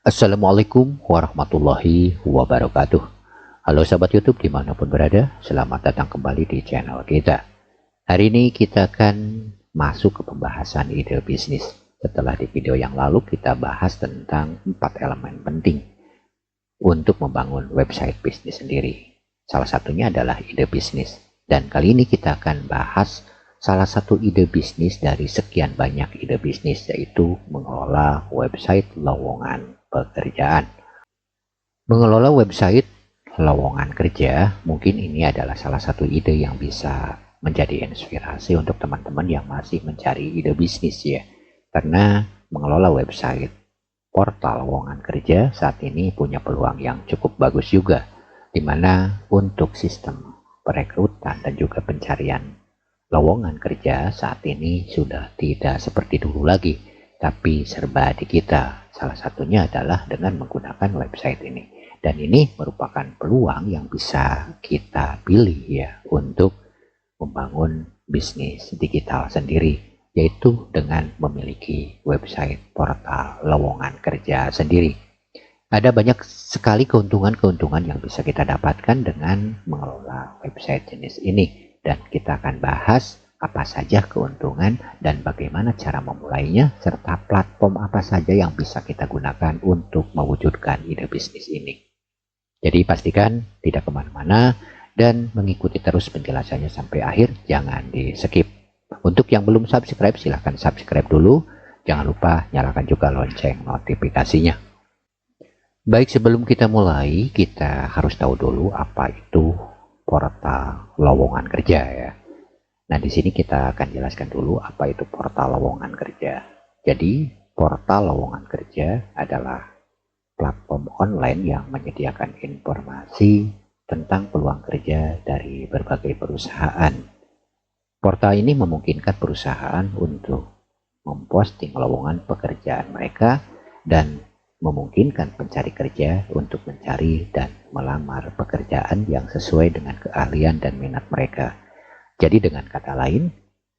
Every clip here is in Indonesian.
Assalamualaikum warahmatullahi wabarakatuh. Halo sahabat YouTube dimanapun berada, selamat datang kembali di channel kita. Hari ini kita akan masuk ke pembahasan ide bisnis. Setelah di video yang lalu kita bahas tentang 4 elemen penting untuk membangun website bisnis sendiri. Salah satunya adalah ide bisnis. Dan kali ini kita akan bahas salah satu ide bisnis dari sekian banyak ide bisnis, yaitu mengelola website lowongan pekerjaan. Mengelola website lowongan kerja, mungkin ini adalah salah satu ide yang bisa menjadi inspirasi untuk teman-teman yang masih mencari ide bisnis ya. Karena mengelola website portal lowongan kerja saat ini punya peluang yang cukup bagus juga, di mana untuk sistem perekrutan dan juga pencarian lowongan kerja saat ini sudah tidak seperti dulu lagi, tapi serba di kita. Salah satunya adalah dengan menggunakan website ini. Dan ini merupakan peluang yang bisa kita pilih ya untuk membangun bisnis digital sendiri, yaitu dengan memiliki website portal lowongan kerja sendiri. Ada banyak sekali keuntungan-keuntungan yang bisa kita dapatkan dengan mengelola website jenis ini. Dan kita akan bahas apa saja keuntungan dan bagaimana cara memulainya, serta platform apa saja yang bisa kita gunakan untuk mewujudkan ide bisnis ini. Jadi pastikan tidak kemana-mana dan mengikuti terus penjelasannya sampai akhir, jangan di skip. Untuk yang belum subscribe silahkan subscribe dulu, jangan lupa nyalakan juga lonceng notifikasinya. Baik, sebelum kita mulai kita harus tahu dulu apa itu portal lowongan kerja ya. Nah, di sini kita akan jelaskan dulu apa itu portal lowongan kerja. Jadi, portal lowongan kerja adalah platform online yang menyediakan informasi tentang peluang kerja dari berbagai perusahaan. Portal ini memungkinkan perusahaan untuk memposting lowongan pekerjaan mereka dan memungkinkan pencari kerja untuk mencari dan melamar pekerjaan yang sesuai dengan keahlian dan minat mereka. Jadi dengan kata lain,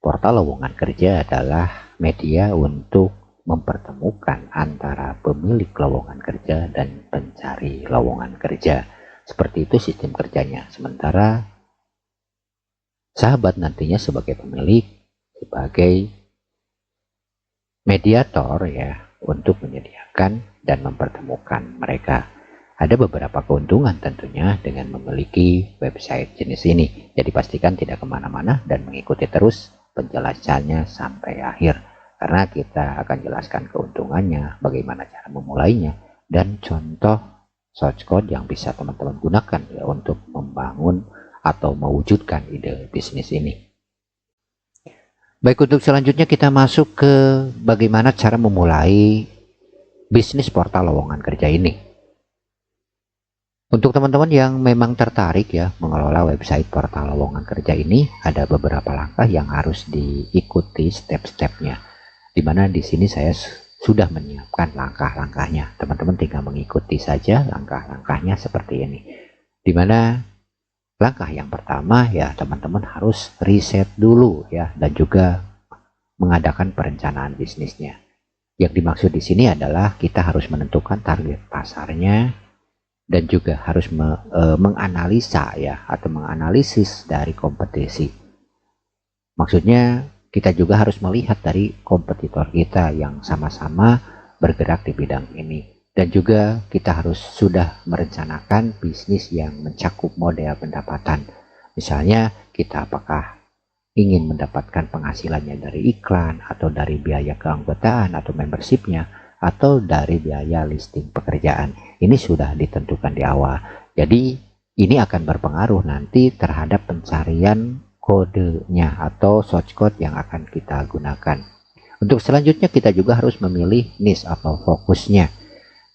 portal lowongan kerja adalah media untuk mempertemukan antara pemilik lowongan kerja dan pencari lowongan kerja. Seperti itu sistem kerjanya. Sementara sahabat nantinya sebagai pemilik, sebagai mediator ya, untuk menyediakan dan mempertemukan mereka. Ada beberapa keuntungan tentunya dengan memiliki website jenis ini. Jadi pastikan tidak kemana-mana dan mengikuti terus penjelasannya sampai akhir. Karena kita akan jelaskan keuntungannya, bagaimana cara memulainya, dan contoh source code yang bisa teman-teman gunakan ya, untuk membangun atau mewujudkan ide bisnis ini. Baik, untuk selanjutnya kita masuk ke bagaimana cara memulai bisnis portal lowongan kerja ini. Untuk teman-teman yang memang tertarik ya mengelola website portal lowongan kerja ini, ada beberapa langkah yang harus diikuti step-stepnya. Dimana di sini saya sudah menyiapkan langkah-langkahnya. Teman-teman tinggal mengikuti saja langkah-langkahnya seperti ini. Dimana langkah yang pertama ya teman-teman harus riset dulu ya, dan juga mengadakan perencanaan bisnisnya. Yang dimaksud di sini adalah kita harus menentukan target pasarnya, dan juga harus menganalisa ya, atau menganalisis dari kompetisi. Maksudnya kita juga harus melihat dari kompetitor kita yang sama-sama bergerak di bidang ini. Dan juga kita harus sudah merencanakan bisnis yang mencakup model pendapatan. Misalnya kita apakah ingin mendapatkan penghasilannya dari iklan, atau dari biaya keanggotaan atau membershipnya, atau dari biaya listing pekerjaan. Ini sudah ditentukan di awal. Jadi ini akan berpengaruh nanti terhadap pencarian kodenya atau source code yang akan kita gunakan. Untuk selanjutnya kita juga harus memilih niche atau fokusnya.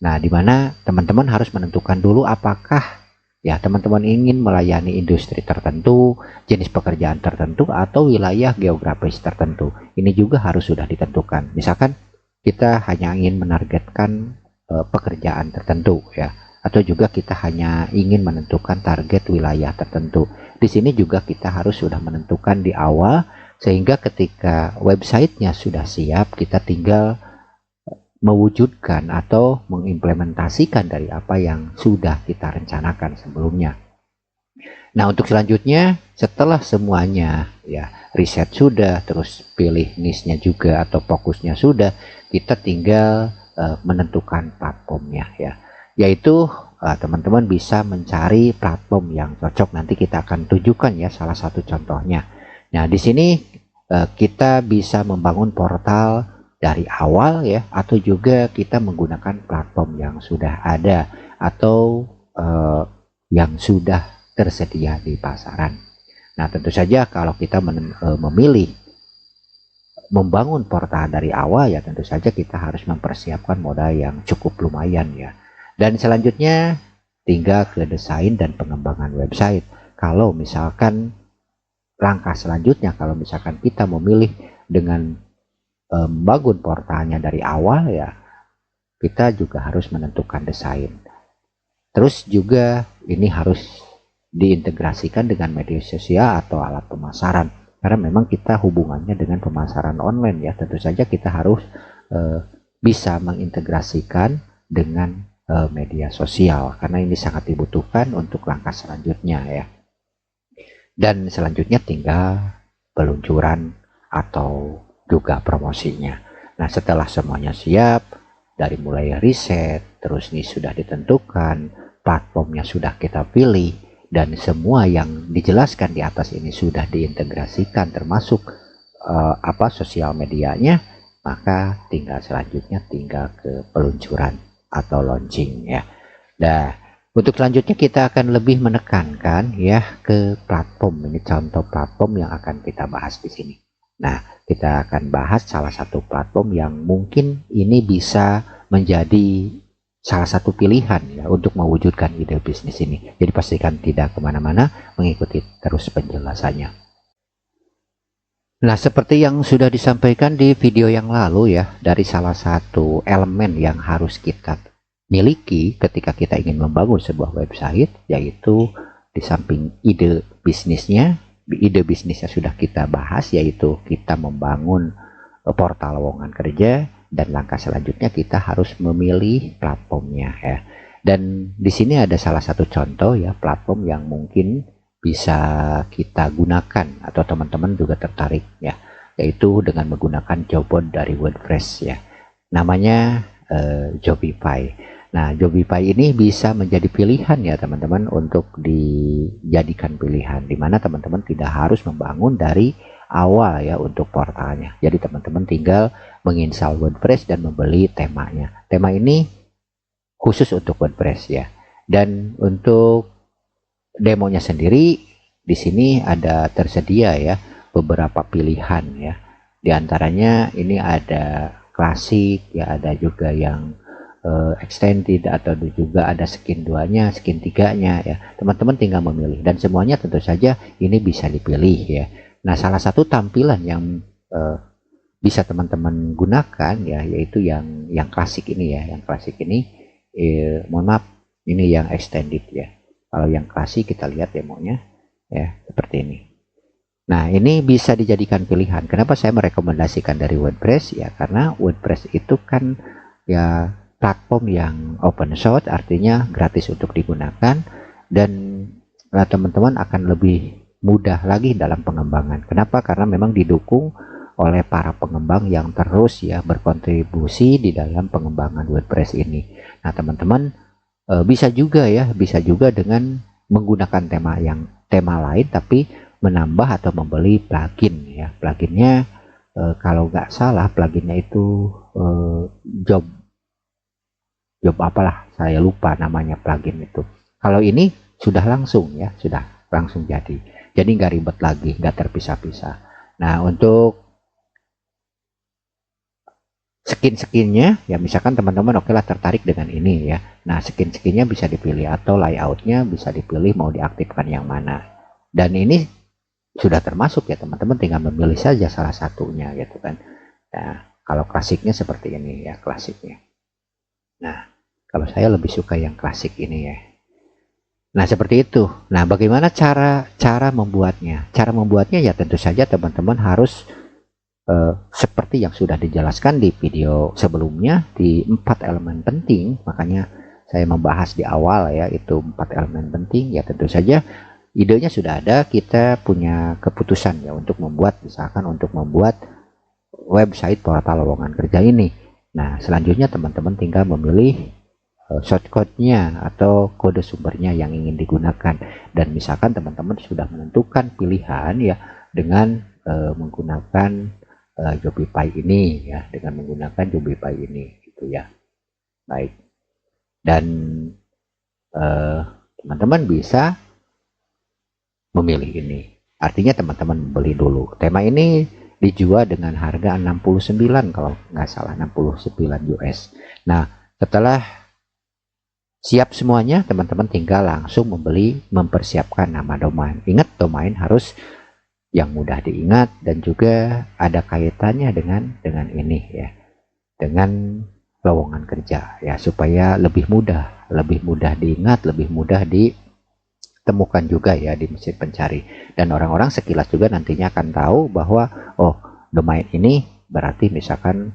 Nah, di mana teman-teman harus menentukan dulu apakah ya teman-teman ingin melayani industri tertentu, jenis pekerjaan tertentu, atau wilayah geografis tertentu. Ini juga harus sudah ditentukan. Misalkan kita hanya ingin menargetkan pekerjaan tertentu ya, atau juga kita hanya ingin menentukan target wilayah tertentu. Di sini juga kita harus sudah menentukan di awal, sehingga ketika websitenya sudah siap kita tinggal mewujudkan atau mengimplementasikan dari apa yang sudah kita rencanakan sebelumnya. Nah, untuk selanjutnya setelah semuanya ya riset sudah, terus pilih niche-nya juga atau fokusnya sudah, kita tinggal menentukan platformnya ya. Yaitu teman-teman bisa mencari platform yang cocok, nanti kita akan tunjukkan ya salah satu contohnya. Nah, di sini kita bisa membangun portal dari awal ya, atau juga kita menggunakan platform yang sudah ada atau yang sudah tersedia di pasaran. Nah, tentu saja kalau kita memilih membangun portal dari awal ya, tentu saja kita harus mempersiapkan modal yang cukup lumayan ya. Dan selanjutnya tinggal ke desain dan pengembangan website. Kalau misalkan langkah selanjutnya, kalau misalkan kita memilih dengan membangun portalnya dari awal ya, kita juga harus menentukan desain. Terus juga ini harus diintegrasikan dengan media sosial atau alat pemasaran, karena memang kita hubungannya dengan pemasaran online ya. Tentu saja kita harus bisa mengintegrasikan dengan media sosial, karena ini sangat dibutuhkan untuk langkah selanjutnya ya. Dan selanjutnya tinggal peluncuran atau juga promosinya. Nah, setelah semuanya siap, dari mulai riset, terus ini sudah ditentukan, platformnya sudah kita pilih, dan semua yang dijelaskan di atas ini sudah diintegrasikan termasuk sosial medianya, maka tinggal selanjutnya tinggal ke peluncuran atau launching ya. Nah, untuk selanjutnya kita akan lebih menekankan ya ke platform. Ini contoh platform yang akan kita bahas di sini. Nah, kita akan bahas salah satu platform yang mungkin ini bisa menjadi salah satu pilihan ya untuk mewujudkan ide bisnis ini. Jadi pastikan tidak kemana-mana, mengikuti terus penjelasannya. Nah, seperti yang sudah disampaikan di video yang lalu ya, dari salah satu elemen yang harus kita miliki ketika kita ingin membangun sebuah website, yaitu di samping ide bisnisnya sudah kita bahas, yaitu kita membangun portal lowongan kerja, dan langkah selanjutnya kita harus memilih platformnya ya. Dan di sini ada salah satu contoh ya platform yang mungkin bisa kita gunakan atau teman-teman juga tertarik ya, yaitu dengan menggunakan job board dari WordPress ya. Namanya Jobify. Nah, Jobify ini bisa menjadi pilihan ya teman-teman, untuk dijadikan pilihan, dimana teman-teman tidak harus membangun dari awal ya untuk portalnya. Jadi teman-teman tinggal menginstal WordPress dan membeli temanya. Tema ini khusus untuk WordPress ya. Dan untuk demonya sendiri di sini ada tersedia ya beberapa pilihan ya. Di antaranya ini ada klasik ya, ada juga yang extended, atau juga ada skin 2-nya, skin 3-nya ya. Teman-teman tinggal memilih, dan semuanya tentu saja ini bisa dipilih ya. Nah, salah satu tampilan yang bisa teman-teman gunakan ya, yaitu yang klasik ini ya. Yang klasik ini mohon maaf, ini yang extended ya. Kalau yang klasik kita lihat demonya ya seperti ini. Nah, ini bisa dijadikan pilihan. Kenapa saya merekomendasikan dari WordPress ya? Karena WordPress itu kan ya platform yang open source, artinya gratis untuk digunakan, dan teman-teman akan lebih mudah lagi dalam pengembangan. Kenapa? Karena memang didukung oleh para pengembang yang terus ya berkontribusi di dalam pengembangan WordPress ini. Nah, teman-teman bisa juga dengan menggunakan tema lain, tapi menambah atau membeli plugin ya. Pluginnya kalau nggak salah pluginnya itu job apalah, saya lupa namanya plugin itu. Kalau ini sudah langsung ya, sudah langsung jadi nggak ribet lagi, nggak terpisah-pisah. Nah, untuk skin-skinnya ya, misalkan teman-teman oke lah tertarik dengan ini ya. Nah, skin-skinnya bisa dipilih, atau layoutnya bisa dipilih mau diaktifkan yang mana. Dan ini sudah termasuk ya, teman-teman tinggal memilih saja salah satunya gitu kan. Nah, kalau klasiknya seperti ini ya, klasiknya. Nah, kalau saya lebih suka yang klasik ini ya. Nah, seperti itu. Nah, bagaimana cara membuatnya? Cara membuatnya ya tentu saja teman-teman harus seperti yang sudah dijelaskan di video sebelumnya di 4 elemen penting, makanya saya membahas di awal ya, itu 4 elemen penting. Ya tentu saja idenya sudah ada, kita punya keputusan ya untuk membuat, misalkan untuk membuat website portal lowongan kerja ini. Nah selanjutnya teman-teman tinggal memilih shortcode-nya atau kode sumbernya yang ingin digunakan, dan misalkan teman-teman sudah menentukan pilihan ya dengan menggunakan Jobify ini ya, dengan menggunakan Jobify ini gitu ya. Baik, dan teman-teman bisa memilih ini, artinya teman-teman beli dulu. Tema ini dijual dengan harga 69 kalau nggak salah, 69 US. Nah setelah siap semuanya, teman-teman tinggal langsung membeli, mempersiapkan nama domain. Ingat, domain harus yang mudah diingat dan juga ada kaitannya dengan ini ya, dengan lowongan kerja ya, supaya lebih mudah diingat, lebih mudah ditemukan juga ya di mesin pencari, dan orang-orang sekilas juga nantinya akan tahu bahwa oh domain ini berarti misalkan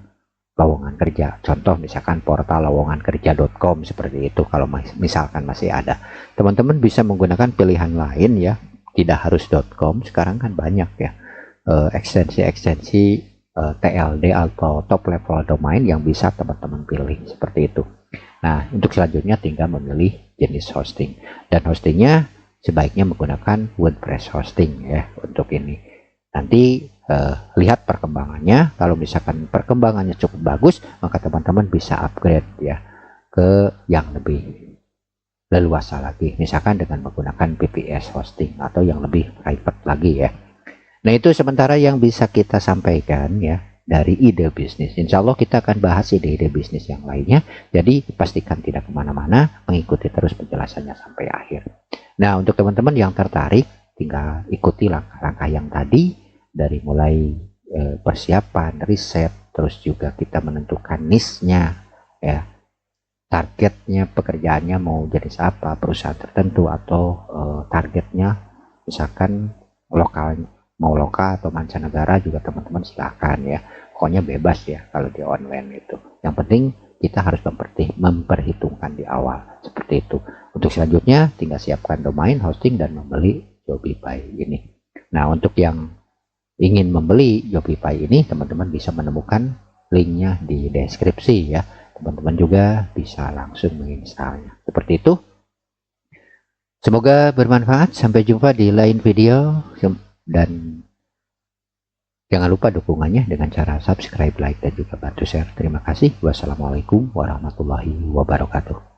lowongan kerja, contoh misalkan portal lowongankerja.com seperti itu. Kalau misalkan masih ada, teman-teman bisa menggunakan pilihan lain ya, tidak harus .com. Sekarang kan banyak ya ekstensi TLD atau top level domain yang bisa teman-teman pilih seperti itu. Nah untuk selanjutnya tinggal memilih jenis hosting, dan hostingnya sebaiknya menggunakan WordPress hosting ya untuk ini. Nanti lihat perkembangannya, kalau misalkan perkembangannya cukup bagus, maka teman-teman bisa upgrade ya ke yang lebih leluasa lagi, misalkan dengan menggunakan VPS hosting atau yang lebih private lagi ya. Nah itu sementara yang bisa kita sampaikan ya dari ide bisnis. Insya Allah kita akan bahas ide-ide bisnis yang lainnya, jadi pastikan tidak kemana-mana, mengikuti terus penjelasannya sampai akhir. Nah untuk teman-teman yang tertarik, tinggal ikuti langkah-langkah yang tadi, dari mulai persiapan, riset, terus juga kita menentukan niche-nya ya, targetnya pekerjaannya mau jenis apa, perusahaan tertentu atau targetnya misalkan lokal, mau lokal atau mancanegara juga teman-teman silahkan ya, pokoknya bebas ya kalau di online itu. Yang penting kita harus memperhitungkan di awal seperti itu. Untuk selanjutnya tinggal siapkan domain, hosting, dan membeli Jobify ini. Nah untuk yang ingin membeli Jobify ini, teman-teman bisa menemukan linknya di deskripsi ya. Teman-teman juga bisa langsung menginstalnya seperti itu. Semoga bermanfaat. Sampai jumpa di lain video, dan jangan lupa dukungannya dengan cara subscribe, like, dan juga bantu share. Terima kasih. Wassalamualaikum warahmatullahi wabarakatuh.